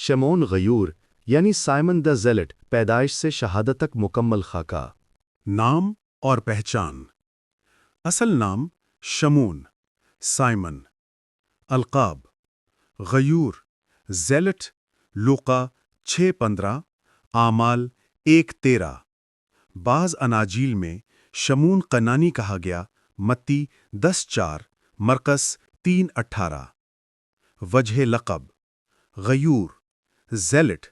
شمعون غیور یعنی سائمن دا زیلٹ پیدائش سے شہادت تک مکمل خاکہ۔ نام اور پہچان۔ اصل نام شمعون، سائمن۔ القاب: غیور، زیلٹ، لوقا 6:15، اعمال 1:13۔ بعض اناجیل میں شمعون قنانی کہا گیا، متی 10:4، مرقس 3:18۔ وجہ لقب: غیور، زیلٹ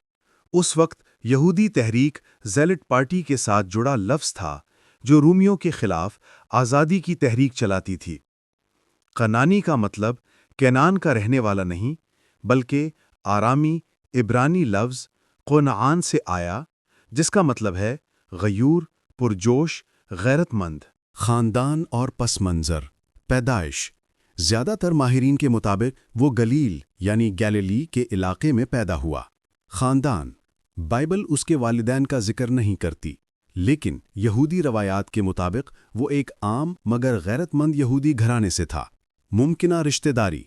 اس وقت یہودی تحریک زیلٹ پارٹی کے ساتھ جڑا لفظ تھا جو رومیوں کے خلاف آزادی کی تحریک چلاتی تھی۔ قنانی کا مطلب کینان کا رہنے والا نہیں، بلکہ آرامی عبرانی لفظ قنعان سے آیا، جس کا مطلب ہے غیور، پرجوش، غیرت مند۔ خاندان اور پس منظر۔ پیدائش: زیادہ تر ماہرین کے مطابق وہ گلیل یعنی گیلیلی کے علاقے میں پیدا ہوا۔ خاندان: بائبل اس کے والدین کا ذکر نہیں کرتی، لیکن یہودی روایات کے مطابق وہ ایک عام مگر غیرت مند یہودی گھرانے سے تھا۔ ممکنہ رشتہ داری: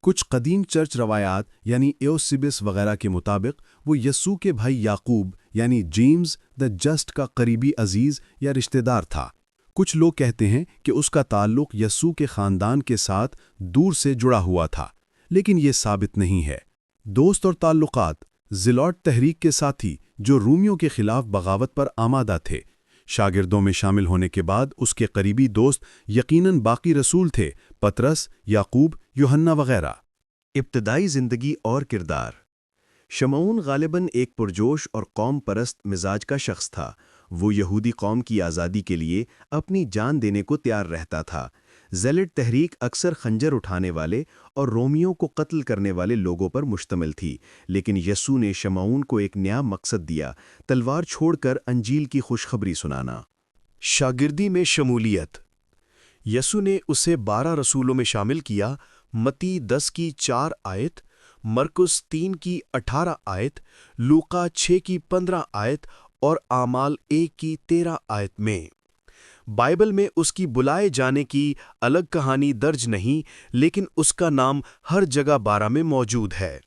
کچھ قدیم چرچ روایات یعنی ایوسیبس وغیرہ کے مطابق وہ یسوع کے بھائی یعقوب یعنی جیمز دا جسٹ کا قریبی عزیز یا رشتہ دار تھا۔ کچھ لوگ کہتے ہیں کہ اس کا تعلق یسوع کے خاندان کے ساتھ دور سے جڑا ہوا تھا، لیکن یہ ثابت نہیں ہے۔ دوست اور تعلقات: زیلوٹ تحریک کے ساتھی جو رومیوں کے خلاف بغاوت پر آمادہ تھے۔ شاگردوں میں شامل ہونے کے بعد اس کے قریبی دوست یقیناً باقی رسول تھے، پطرس، یعقوب، یوحنا وغیرہ۔ ابتدائی زندگی اور کردار: شمعون غالباً ایک پرجوش اور قوم پرست مزاج کا شخص تھا۔ وہ یہودی قوم کی آزادی کے لیے اپنی جان دینے کو تیار رہتا تھا۔ زیلٹ تحریک اکثر خنجر اٹھانے والے اور رومیوں کو قتل کرنے والے لوگوں پر مشتمل تھی، لیکن یسوع نے شمعون کو ایک نیا مقصد دیا: تلوار چھوڑ کر انجیل کی خوشخبری سنانا۔ شاگردی میں شمولیت: یسوع نے اسے 12 رسولوں میں شامل کیا۔ متی 10:4 آیت، مرقس 3:18 آیت، لوقا 6:15 آیت اور اعمال 1:13 آیت میں۔ بائبل میں اس کی بلائے جانے کی الگ کہانی درج نہیں، لیکن اس کا نام ہر جگہ 12 میں موجود ہے۔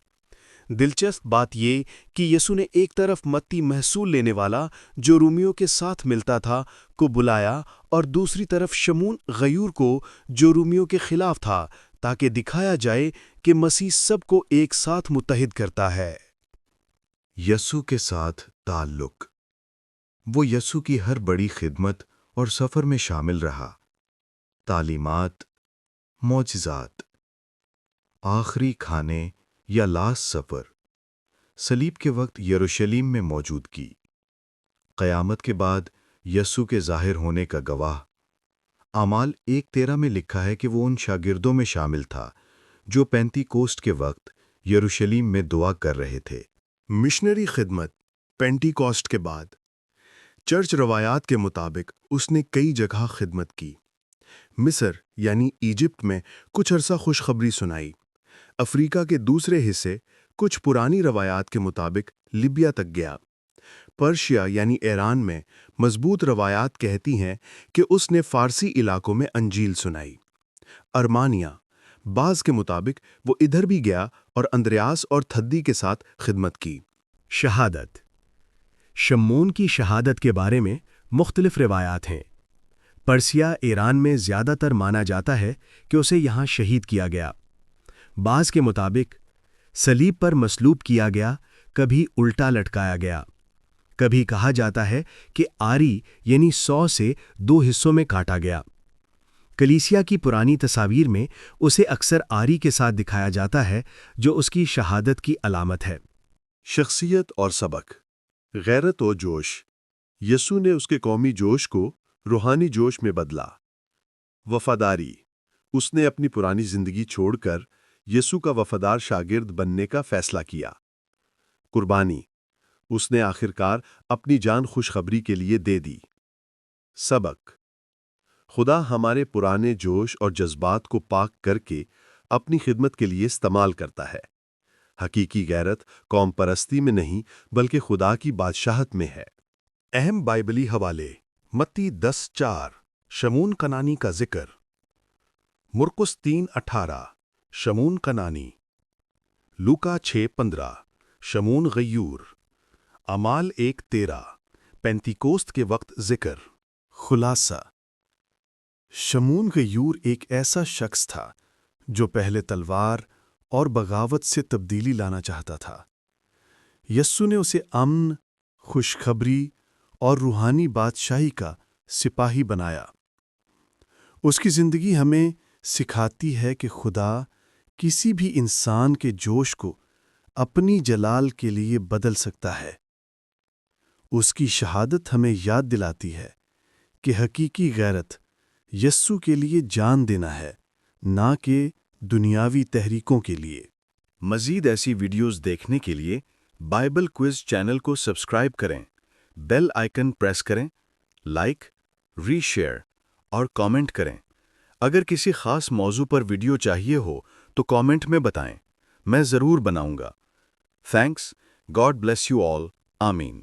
دلچسپ بات یہ کہ یسوع نے ایک طرف متی محصول لینے والا جو رومیوں کے ساتھ ملتا تھا کو بلایا اور دوسری طرف شمعون غیور کو جو رومیوں کے خلاف تھا، تاکہ دکھایا جائے کہ مسیح سب کو ایک ساتھ متحد کرتا ہے۔ یسوع کے ساتھ تعلق: وہ یسوع کی ہر بڑی خدمت اور سفر میں شامل رہا۔ تعلیمات، معجزات، آخری کھانے یا لاسٹ سفر، صلیب کے وقت یروشلم میں موجودگی، قیامت کے بعد یسوع کے ظاہر ہونے کا گواہ۔ اعمال 1:13 میں لکھا ہے کہ وہ ان شاگردوں میں شامل تھا جو پینتی کوسٹ کے وقت یروشلم میں دعا کر رہے تھے۔ مشنری خدمت پینٹی کوسٹ کے بعد: چرچ روایات کے مطابق اس نے کئی جگہ خدمت کی۔ مصر یعنی ایجپٹ میں کچھ عرصہ خوشخبری سنائی۔ افریقہ کے دوسرے حصے کچھ پرانی روایات کے مطابق لیبیا تک گیا۔ پرشیا یعنی ایران میں مضبوط روایات کہتی ہیں کہ اس نے فارسی علاقوں میں انجیل سنائی۔ ارمانیہ، بعض کے مطابق وہ ادھر بھی گیا اور اندریاس اور تھدی کے ساتھ خدمت کی۔ شہادت: شمعون کی شہادت کے بارے میں مختلف روایات ہیں۔ پرسیا ایران میں زیادہ تر مانا جاتا ہے کہ اسے یہاں شہید کیا گیا۔ بعض کے مطابق صلیب پر مصلوب کیا گیا، کبھی الٹا لٹکایا گیا۔ کبھی کہا جاتا ہے کہ آری یعنی 100 سے 2 حصوں میں کاٹا گیا۔ کلیسیا کی پرانی تصاویر میں اسے اکثر آری کے ساتھ دکھایا جاتا ہے، جو اس کی شہادت کی علامت ہے۔ شخصیت اور سبق: غیرت و جوش: یسوع نے اس کے قومی جوش کو روحانی جوش میں بدلا۔ وفاداری: اس نے اپنی پرانی زندگی چھوڑ کر یسوع کا وفادار شاگرد بننے کا فیصلہ کیا۔ قربانی: اس نے آخرکار اپنی جان خوشخبری کے لیے دے دی۔ سبق: خدا ہمارے پرانے جوش اور جذبات کو پاک کر کے اپنی خدمت کے لیے استعمال کرتا ہے۔ حقیقی غیرت قوم پرستی میں نہیں بلکہ خدا کی بادشاہت میں ہے۔ اہم بائبلی حوالے: متی 10:4 شمعون کنانی کا ذکر، مرقس 3:18 شمعون کنانی، لوکا 6:15 شمون غیور اعمال 1:13 پینتیکوست کے وقت ذکر خلاصہ شمون غیور ایک ایسا شخص تھا جو پہلے تلوار اور بغاوت سے تبدیلی لانا چاہتا تھا۔ یسوع نے اسے امن، خوشخبری اور روحانی بادشاہی کا سپاہی بنایا۔ اس کی زندگی ہمیں سکھاتی ہے کہ خدا کسی بھی انسان کے جوش کو اپنی جلال کے لیے بدل سکتا ہے۔ اس کی شہادت ہمیں یاد دلاتی ہے کہ حقیقی غیرت یسوع کے لیے جان دینا ہے، نہ کہ دنیاوی تحریکوں کے لیے۔ مزید ایسی ویڈیوز دیکھنے کے لیے بائبل کوئز چینل کو سبسکرائب کریں، بیل آئیکن پریس کریں، لائک، ری شیئر اور کامنٹ کریں۔ اگر کسی خاص موضوع پر ویڈیو چاہیے ہو تو کامنٹ میں بتائیں، میں ضرور بناؤں گا۔ Thanks, God bless you all, آمین۔